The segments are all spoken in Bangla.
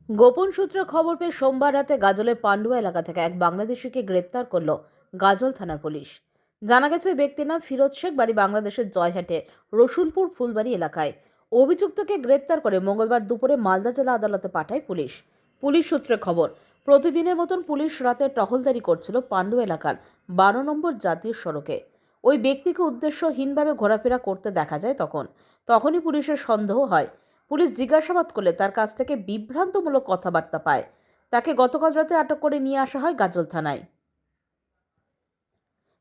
গোপন সূত্রে খবর পেয়ে সোমবার রাতে গাজলের পান্ডুয়া এলাকা থেকে এক বাংলাদেশিকে গ্রেপ্তার করল গাজল থানার পুলিশ। জানা গেছে ওই ব্যক্তির নাম ফিরোজ শেখ, বাড়ি বাংলাদেশের জয়হাটে রসুলপুর ফুলবাড়ি এলাকায়। অভিযুক্তকে গ্রেপ্তার করে মঙ্গলবার দুপুরে মালদা জেলা আদালতে পাঠায় পুলিশ। পুলিশ সূত্রে খবর, প্রতিদিনের মতন পুলিশ রাতে টহলদারি করছিল পান্ডুয়া এলাকার 12 নম্বর জাতীয় সড়কে। ওই ব্যক্তিকে উদ্দেশ্যহীনভাবে ঘোরাফেরা করতে দেখা যায়। তখনই পুলিশের সন্দেহ হয়। পুলিশ জিজ্ঞাসাবাদ করলে তার কাছ থেকে বিভ্রান্তমূলক কথাবার্তা পায়। তাকে গতকাল রাতে আটক করে নিয়ে আসা হয় গাজল থানায়।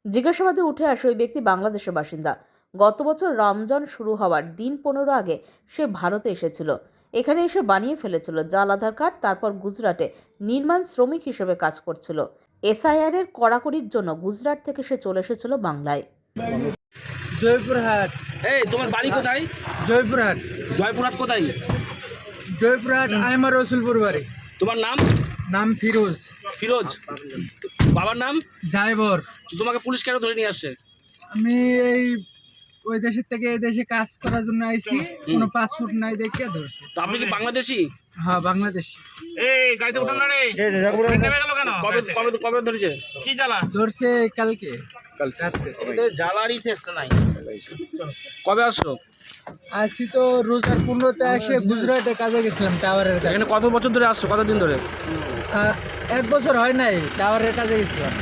জিজ্ঞাসাবাদে উঠে আসে ওই ব্যক্তি বাংলাদেশের বাসিন্দা। গত বছর রমজান শুরু হওয়ার দিন 15 আগে সে ভারতে এসেছিল। এখানে এসে বানিয়ে ফেলেছিল জাল আধার কার্ড। তারপর গুজরাটে নির্মাণ শ্রমিক হিসেবে কাজ করছিল। এসআইআর এর কড়াকড়ির জন্য গুজরাট থেকে সে চলে এসেছিল বাংলায়। জয়পুরহাট। এই তোমার বাড়ি কোথায়? জয়পুরহাট। জয়পুরহাট কোথায়? জয়পুরহাট আমার রসুলপুর বাড়ি। তোমার নাম? নাম ফিরোজ। ফিরোজ। বাবার নাম? জায়বর। তো তোমাকে পুলিশ কেন ধরে নিয়ে আসছে? আমি ওই দেশের থেকে এই দেশে কাজ করার জন্য আইছি, কোনো পাসপোর্ট নাই দেখে ধরছে। তো আপনি কি বাংলাদেশি? হ্যাঁ, বাংলাদেশি। এই গাড়িতে উঠান না রে, নেমে গেল কেন? কবে কবে কবে ধরেছে? কি জ্বালা? ধরছে কালকে রাত্রে। জ্বালারই শেষ নাই। কবে আসছো? আসি তো রোজার 15তে এসে গুজরাটে কাজে গেছিলাম টাওয়ারের কাজে। এখানে কত বছর ধরে আসছো? কতদিন ধরে? 1 বছর হয় নাই, টাওয়ারের কাজে গেছিলাম।